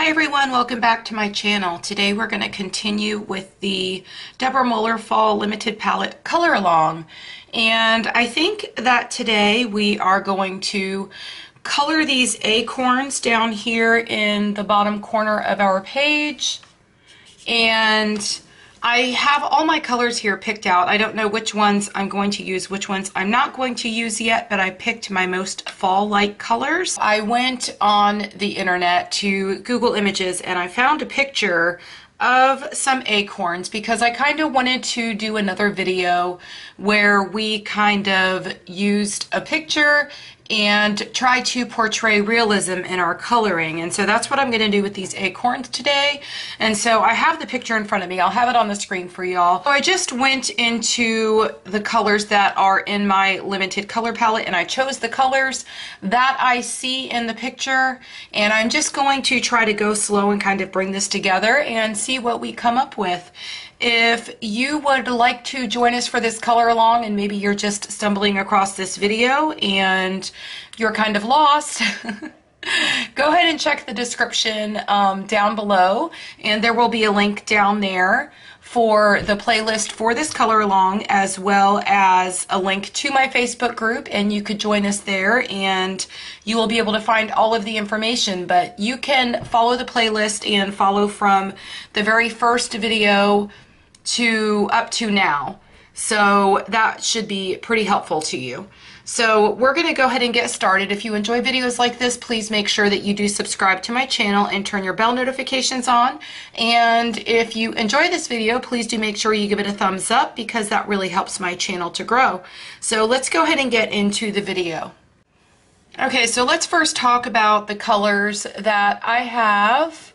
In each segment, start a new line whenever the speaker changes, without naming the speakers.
Hi everyone, welcome back to my channel. Today we're going to continue with the Deborah Muller Fall Limited Palette Color Along. And I think that today we are going to color these acorns down here in the bottom corner of our page. And I have all my colors here picked out. I don't know which ones I'm going to use, which ones I'm not going to use yet, but I picked my most fall-like colors. I went on the internet to Google Images and I found a picture of some acorns because I kind of wanted to do another video where we kind of used a picture and try to portray realism in our coloring. And so that's what I'm going to do with these acorns today. And so I have the picture in front of me. I'll have it on the screen for y'all. So I just went into the colors that are in my limited color palette and I chose the colors that I see in the picture. And I'm just going to try to go slow and kind of bring this together and see what we come up with. If you would like to join us for this color along and maybe you're just stumbling across this video and you're kind of lost, go ahead and check the description down below, and there will be a link down there for the playlist for this color along, as well as a link to my Facebook group, and you could join us there and you will be able to find all of the information. But you can follow the playlist and follow from the very first video to up to now, so that should be pretty helpful to you. So we're going to go ahead and get started. If you enjoy videos like this, please make sure that you do subscribe to my channel and turn your bell notifications on. And if you enjoy this video, please do make sure you give it a thumbs up because that really helps my channel to grow. So let's go ahead and get into the video. Okay, so let's first talk about the colors that I have.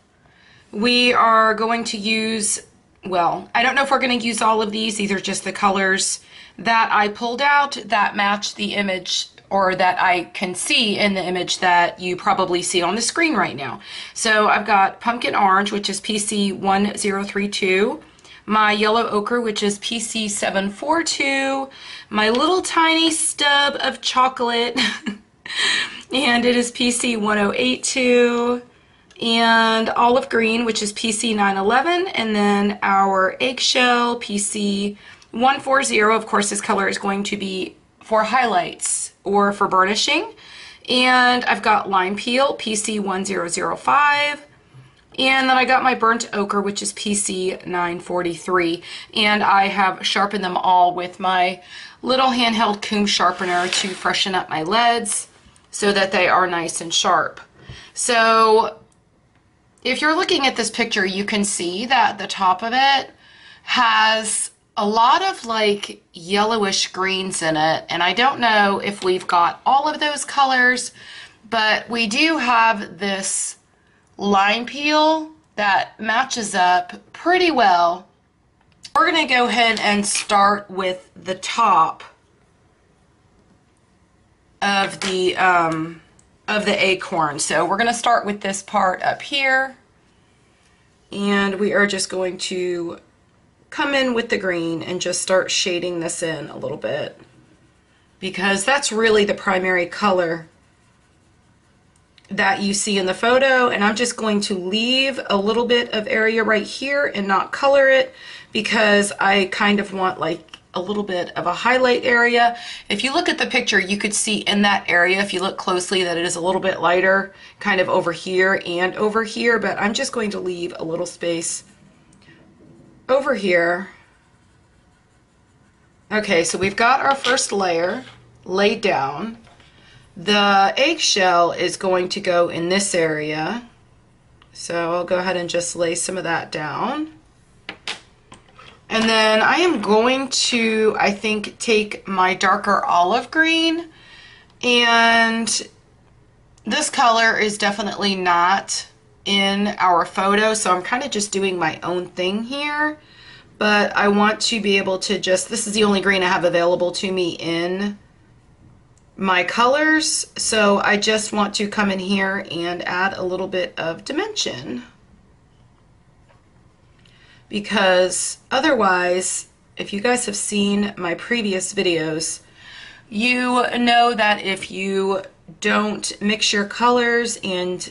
We are going to use, well, I don't know if we're going to use all of these. These are just the colors that I pulled out that match the image, or that I can see in the image that you probably see on the screen right now. So I've got pumpkin orange, which is PC 1032, my yellow ochre, which is PC 742, my little tiny stub of chocolate, and it is PC 1082, and olive green, which is PC 911, and then our eggshell, PC 140. Of course, this color is going to be for highlights or for burnishing. And I've got lime peel, PC 1005. And then I got my burnt ochre, which is PC 943. And I have sharpened them all with my little handheld comb sharpener to freshen up my leads so that they are nice and sharp. So if you're looking at this picture, you can see that the top of it has a lot of like yellowish greens in it, and I don't know if we've got all of those colors, but we do have this lime peel that matches up pretty well. We're going to go ahead and start with the top of the acorn. So we're going to start with this part up here, and we are just going to come in with the green and just start shading this in a little bit, because that's really the primary color that you see in the photo. And I'm just going to leave a little bit of area right here and not color it, because I kind of want like a little bit of a highlight area. If you look at the picture, you could see in that area, if you look closely, that it is a little bit lighter kind of over here and over here, but I'm just going to leave a little space over here. Okay, so we've got our first layer laid down. The eggshell is going to go in this area, so I'll go ahead and just lay some of that down. And then I am going to, I think, take my darker olive green, and this color is definitely not in our photo, so I'm kind of just doing my own thing here, but I want to be able to just, this is the only green I have available to me in my colors, so I just want to come in here and add a little bit of dimension, because otherwise, if you guys have seen my previous videos, you know that if you don't mix your colors and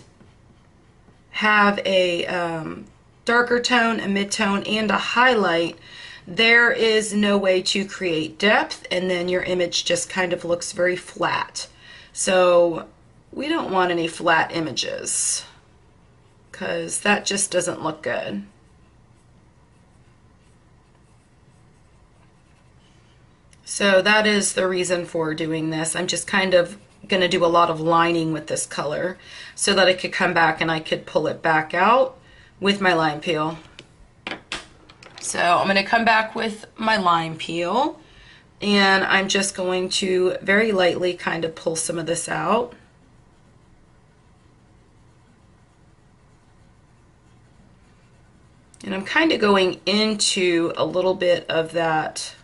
have a darker tone, a mid-tone, and a highlight, there is no way to create depth, and then your image just kind of looks very flat. So we don't want any flat images because that just doesn't look good. So that is the reason for doing this. I'm just kind of going to do a lot of lining with this color so that I could come back and I could pull it back out with my lime peel. So I'm going to come back with my lime peel, and I'm just going to very lightly kind of pull some of this out. And I'm kind of going into a little bit of that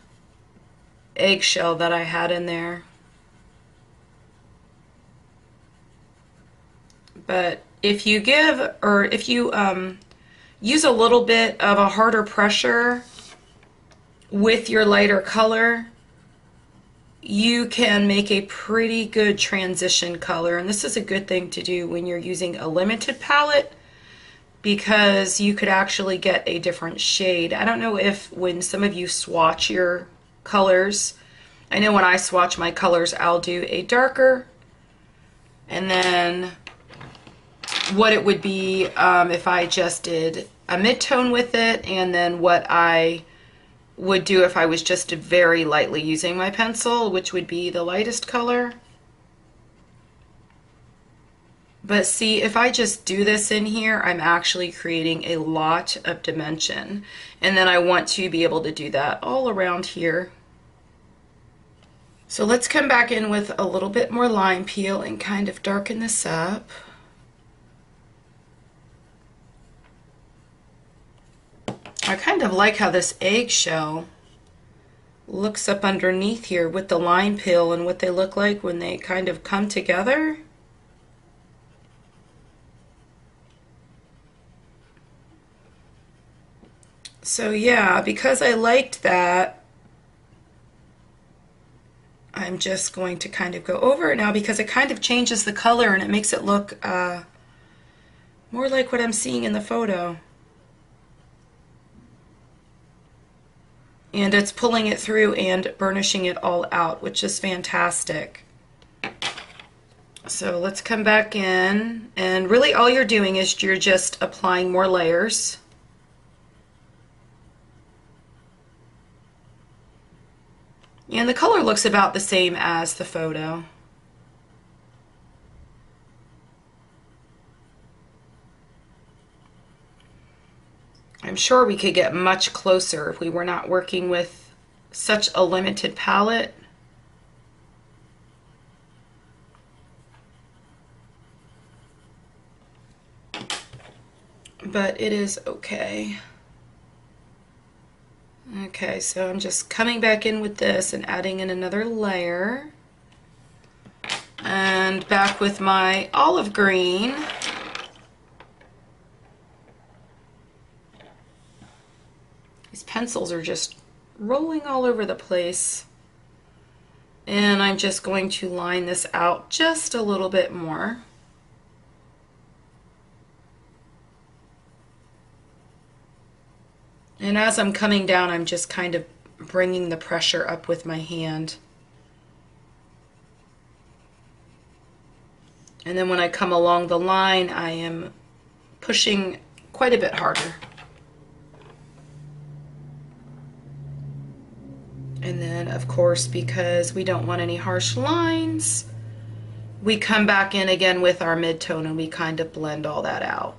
eggshell that I had in there. But if you give, or if you use a little bit of a harder pressure with your lighter color, you can make a pretty good transition color. And this is a good thing to do when you're using a limited palette, because you could actually get a different shade. I don't know if when some of you swatch your colors, I know when I swatch my colors, I'll do a darker, and then what it would be if I just did a mid-tone with it, and then what I would do if I was just very lightly using my pencil, which would be the lightest color. But see, if I just do this in here, I'm actually creating a lot of dimension. And then I want to be able to do that all around here. So let's come back in with a little bit more lime peel and kind of darken this up. I kind of like how this eggshell looks up underneath here with the lime peel and what they look like when they kind of come together. So yeah, because I liked that, I'm just going to kind of go over it now, because it kind of changes the color and it makes it look more like what I'm seeing in the photo. And it's pulling it through and burnishing it all out, which is fantastic. So let's come back in, and really all you're doing is you're just applying more layers. And the color looks about the same as the photo. I'm sure we could get much closer if we were not working with such a limited palette. But it is okay. Okay, so I'm just coming back in with this and adding in another layer. And back with my olive green. These pencils are just rolling all over the place. And I'm just going to line this out just a little bit more. And as I'm coming down, I'm just kind of bringing the pressure up with my hand. And then when I come along the line, I am pushing quite a bit harder. And then, of course, because we don't want any harsh lines, we come back in again with our mid-tone and we kind of blend all that out.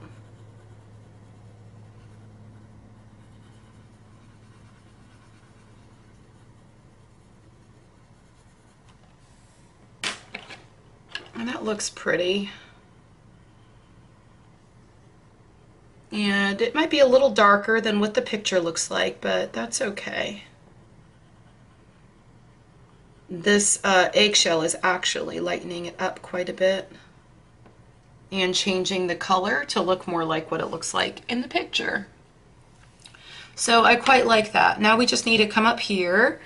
And that looks pretty. And it might be a little darker than what the picture looks like, but that's okay. This eggshell is actually lightening it up quite a bit and changing the color to look more like what it looks like in the picture. So I quite like that. Now we just need to come up here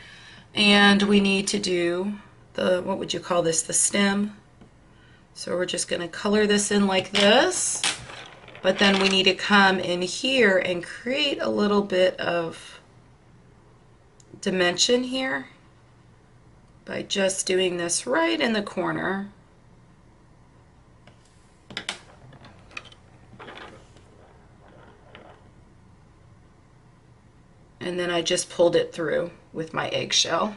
and we need to do the, what would you call this, the stem. So we're just going to color this in like this. but then we need to come in here and create a little bit of dimension here by just doing this right in the corner. And then I just pulled it through with my eggshell.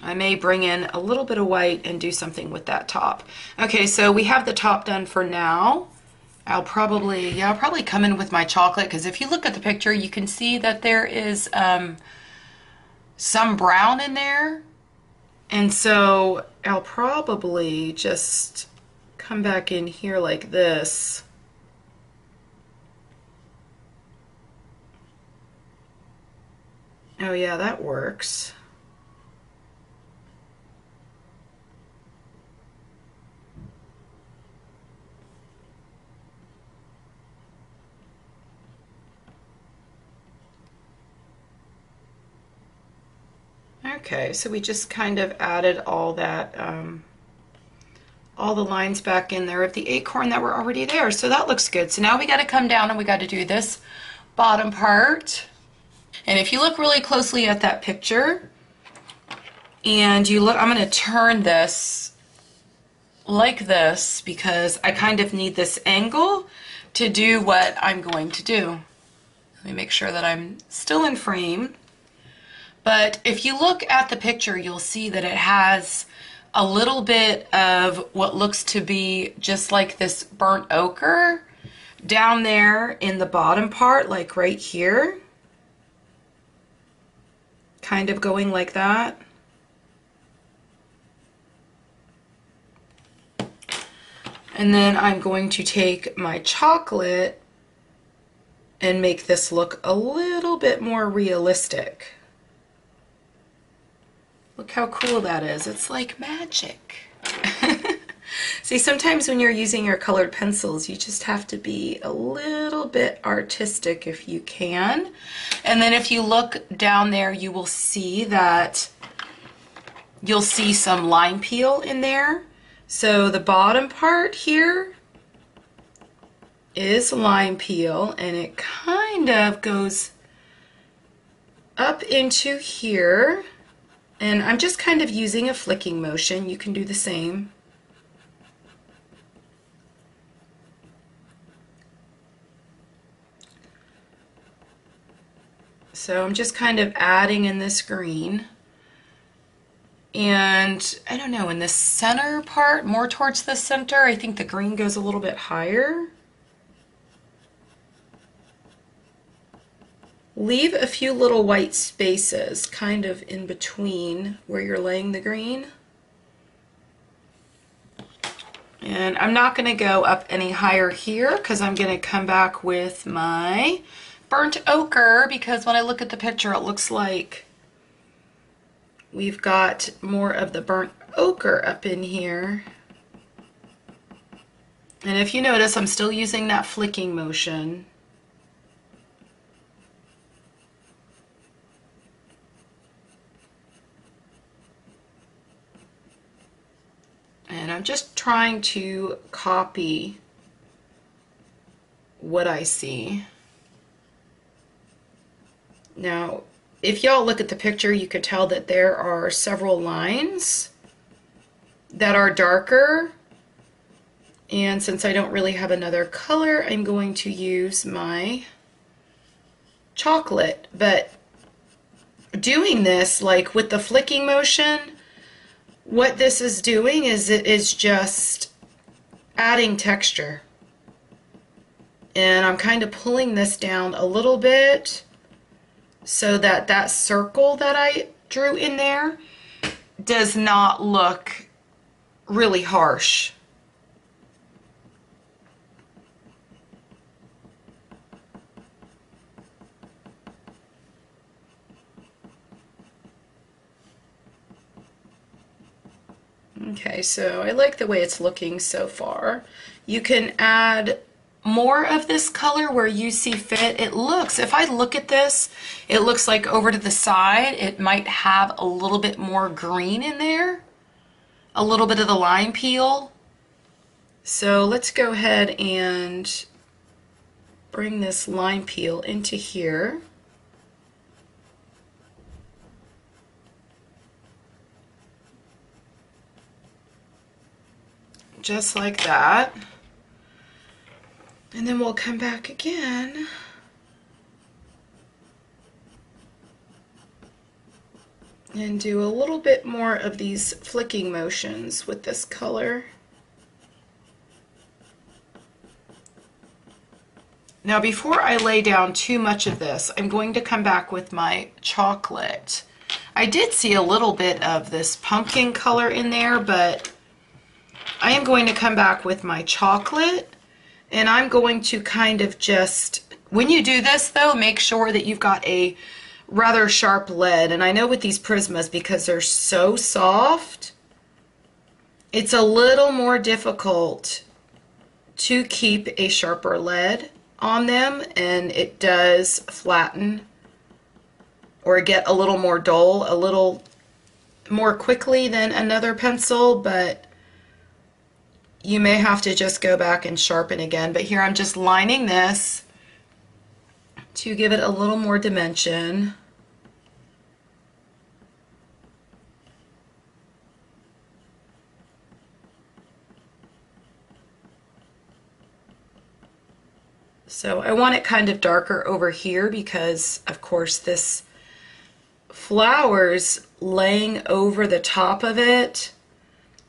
I may bring in a little bit of white and do something with that top. Okay, so we have the top done for now. I'll probably come in with my chocolate, because if you look at the picture, you can see that there is some brown in there. And so I'll probably just come back in here like this. Oh yeah, that works. Okay, so we just kind of added all that, all the lines back in there of the acorn that were already there. So that looks good. So now we got to come down and we got to do this bottom part. And if you look really closely at that picture, and you look, I'm going to turn this like this because I kind of need this angle to do what I'm going to do. Let me make sure that I'm still in frame. But if you look at the picture, you'll see that it has a little bit of what looks to be just like this burnt ochre down there in the bottom part, like right here. Kind of going like that. And then I'm going to take my chocolate and make this look a little bit more realistic. Look how cool that is. It's like magic. See, sometimes when you're using your colored pencils, you just have to be a little bit artistic if you can. And then if you look down there, you will see that you'll see some lime peel in there. So the bottom part here is lime peel, and it kind of goes up into here. And I'm just kind of using a flicking motion. You can do the same. So I'm just kind of adding in this green. And I don't know, in the center part, more towards the center, I think the green goes a little bit higher. Leave a few little white spaces kind of in between where you're laying the green. And I'm not going to go up any higher here because I'm going to come back with my burnt ochre, because when I look at the picture it looks like we've got more of the burnt ochre up in here. And if you notice, I'm still using that flicking motion. And I'm just trying to copy what I see. Now, if y'all look at the picture, you could tell that there are several lines that are darker. And since I don't really have another color, I'm going to use my chocolate. But doing this, like with the flicking motion, what this is doing is it is just adding texture. And I'm kind of pulling this down a little bit so that that circle that I drew in there does not look really harsh. Okay, so I like the way it's looking so far. You can add more of this color where you see fit. It looks, if I look at this, it looks like over to the side it might have a little bit more green in there, a little bit of the lime peel. So let's go ahead and bring this line peel into here. Just like that. And then we'll come back again. And do a little bit more of these flicking motions with this color. Now before I lay down too much of this, I'm going to come back with my chocolate. I did see a little bit of this pumpkin color in there, but I am going to come back with my chocolate, and I'm going to kind of just, when you do this though, make sure that you've got a rather sharp lead. And I know with these Prismas, because they're so soft, it's a little more difficult to keep a sharper lead on them, and it does flatten or get a little more dull a little more quickly than another pencil, but you may have to just go back and sharpen again. But here I'm just lining this to give it a little more dimension. So I want it kind of darker over here because, of course, this flower's laying over the top of it.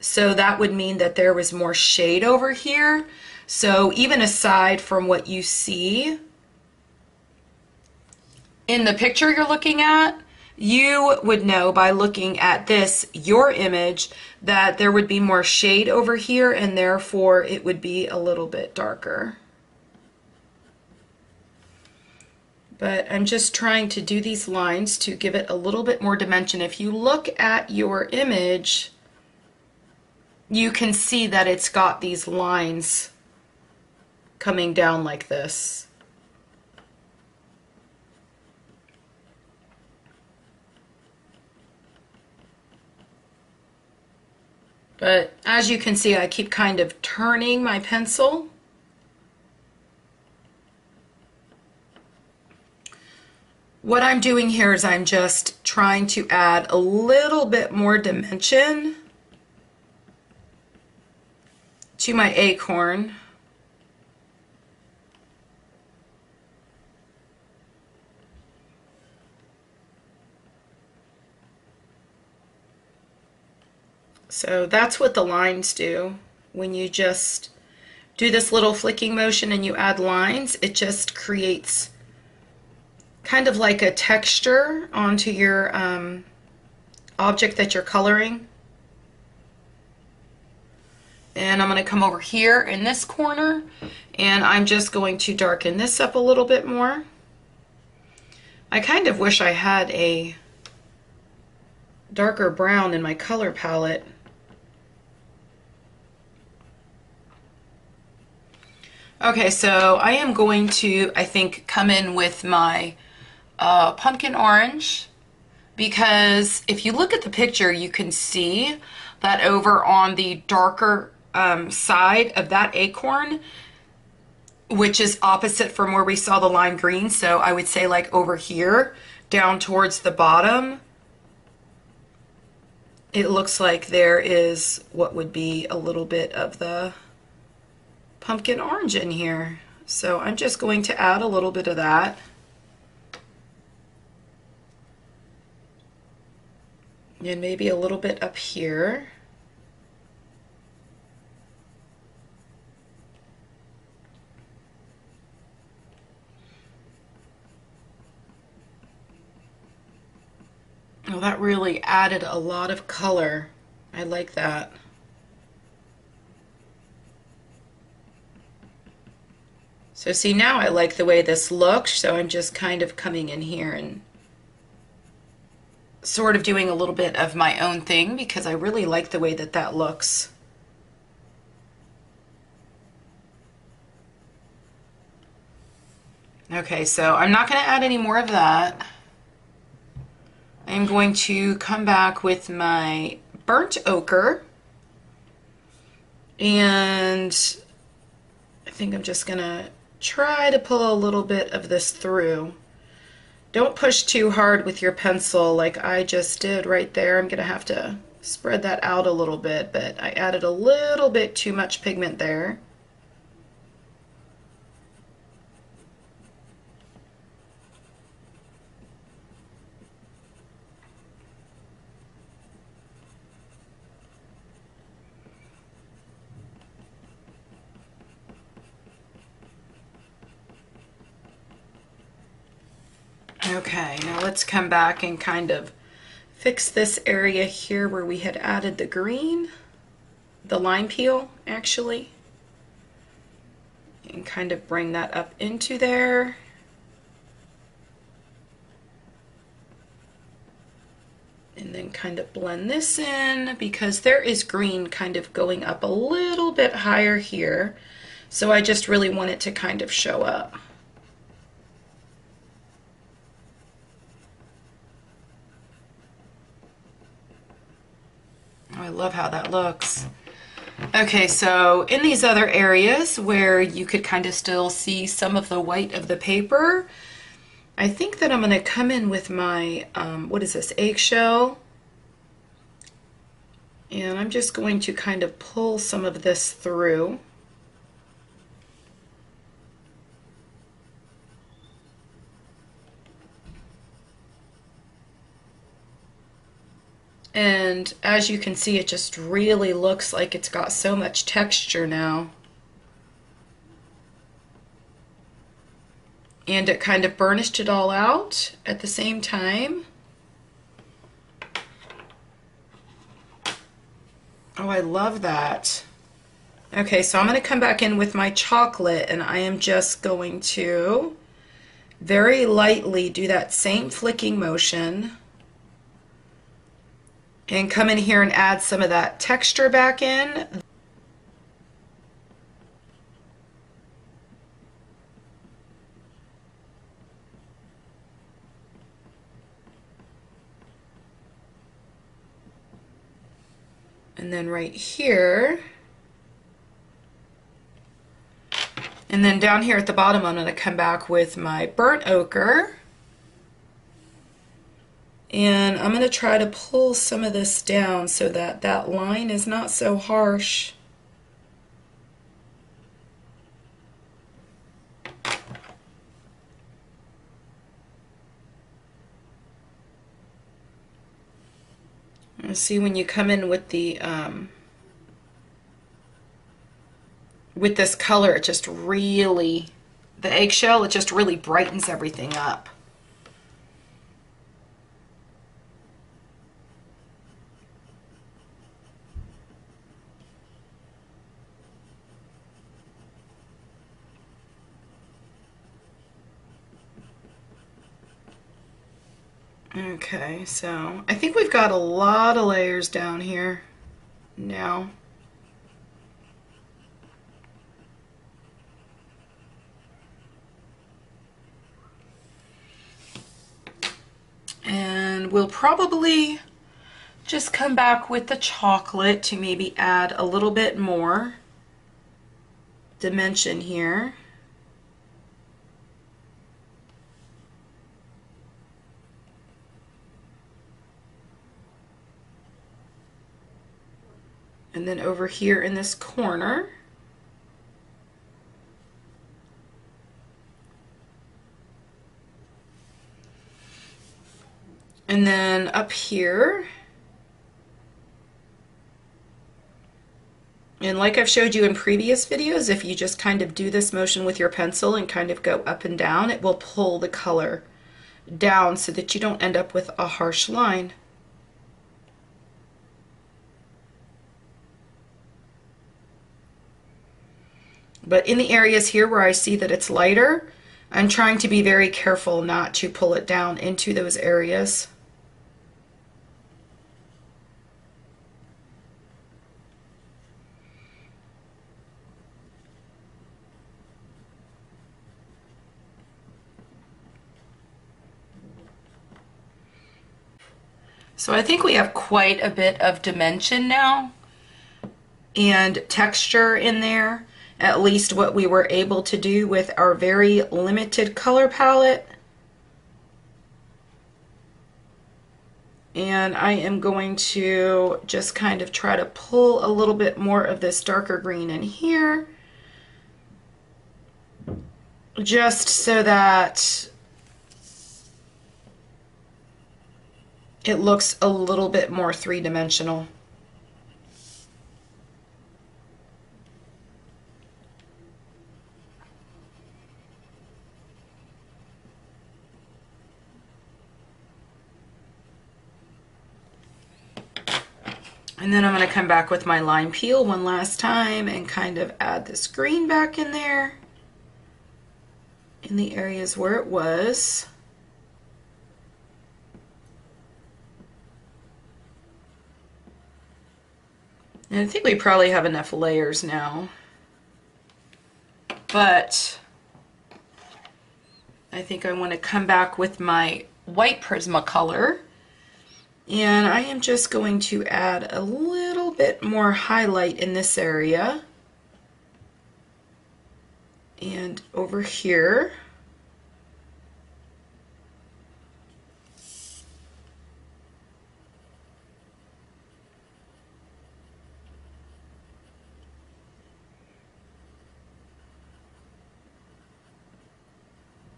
So that would mean that there was more shade over here. So even aside from what you see in the picture you're looking at, you would know by looking at this, your image, that there would be more shade over here, and therefore it would be a little bit darker. But I'm just trying to do these lines to give it a little bit more dimension. If you look at your image, you can see that it's got these lines coming down like this. But as you can see, I keep kind of turning my pencil. What I'm doing here is I'm just trying to add a little bit more dimension to my acorn. So that's what the lines do. When you just do this little flicking motion and you add lines, it just creates kind of like a texture onto your object that you're coloring. And I'm going to come over here in this corner, and I'm just going to darken this up a little bit more. I kind of wish I had a darker brown in my color palette. Okay, so I am going to, I think, come in with my pumpkin orange, because if you look at the picture, you can see that over on the darker side of that acorn, which is opposite from where we saw the lime green, so I would say like over here, down towards the bottom, it looks like there is what would be a little bit of the pumpkin orange in here. So I'm just going to add a little bit of that. And maybe a little bit up here. Oh, that really added a lot of color. I like that. So see, now I like the way this looks, so I'm just kind of coming in here and sort of doing a little bit of my own thing because I really like the way that that looks. Okay, so I'm not going to add any more of that. I'm going to come back with my burnt ochre, And I think I'm just gonna try to pull a little bit of this through. Don't push too hard with your pencil like I just did right there. I'm gonna have to spread that out a little bit, but I added a little bit too much pigment there. Okay, now let's come back and kind of fix this area here where we had added the green, the lime peel actually, and kind of bring that up into there. And then kind of blend this in because there is green kind of going up a little bit higher here. So I just really want it to kind of show up. Oh, I love how that looks. Okay, so in these other areas where you could kind of still see some of the white of the paper, I think that I'm going to come in with my, what is this, eggshell? And I'm just going to kind of pull some of this through. And as you can see, it just really looks like it's got so much texture now. And it kind of burnished it all out at the same time. Oh, I love that. Okay, so I'm going to come back in with my chocolate, and I am just going to very lightly do that same flicking motion and come in here and add some of that texture back in. And then right here. And then down here at the bottom, I'm going to come back with my burnt ochre. And I'm going to try to pull some of this down so that that line is not so harsh. And see, when you come in with the with this color, it just really, the eggshell, it just really brightens everything up. Okay, so I think we've got a lot of layers down here now. And we'll probably just come back with the chocolate to maybe add a little bit more dimension here. And then over here in this corner, and then up here, and like I've showed you in previous videos, if you just kind of do this motion with your pencil and kind of go up and down, it will pull the color down so that you don't end up with a harsh line. But in the areas here where I see that it's lighter, I'm trying to be very careful not to pull it down into those areas. So I think we have quite a bit of dimension now. and texture in there, at least what we were able to do with our very limited color palette. And I am going to just kind of try to pull a little bit more of this darker green in here, just so that it looks a little bit more three-dimensional. And then I'm going to come back with my lime peel one last time and kind of add this green back in there in the areas where it was. And I think we probably have enough layers now, but I think I want to come back with my white Prismacolor, and I am just going to add a little bit more highlight in this area and over here.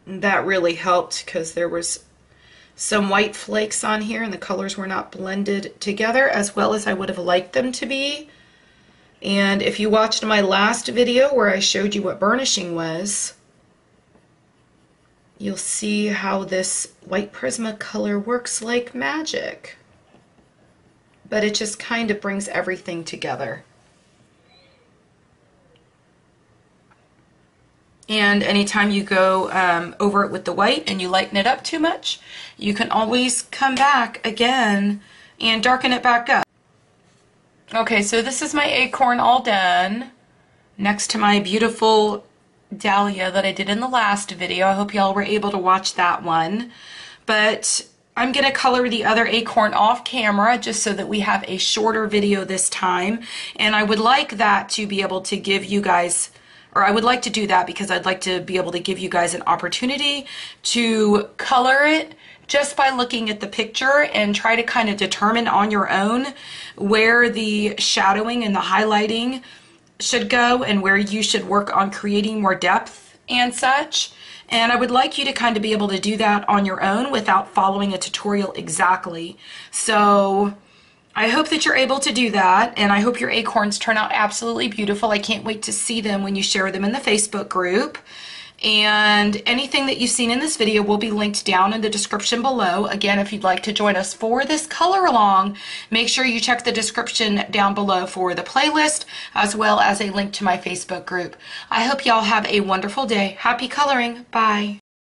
That really helped because there was some white flakes on here and the colors were not blended together as well as I would have liked them to be. And if you watched my last video where I showed you what burnishing was, you'll see how this white Prismacolor works like magic. But it just kind of brings everything together. And anytime you go over it with the white and you lighten it up too much, you can always come back again and darken it back up. Okay, so this is my acorn all done next to my beautiful dahlia that I did in the last video. I hope y'all were able to watch that one. But I'm going to color the other acorn off camera just so that we have a shorter video this time. And I would like that to be able to give you guys, or I would like to do that because I'd like to be able to give you guys an opportunity to color it just by looking at the picture and try to kind of determine on your own where the shadowing and the highlighting should go and where you should work on creating more depth and such. And I would like you to kind of be able to do that on your own without following a tutorial exactly. So I hope that you're able to do that, and I hope your acorns turn out absolutely beautiful. I can't wait to see them when you share them in the Facebook group. And anything that you've seen in this video will be linked down in the description below. Again, if you'd like to join us for this color along, make sure you check the description down below for the playlist as well as a link to my Facebook group. I hope y'all have a wonderful day. Happy coloring. Bye.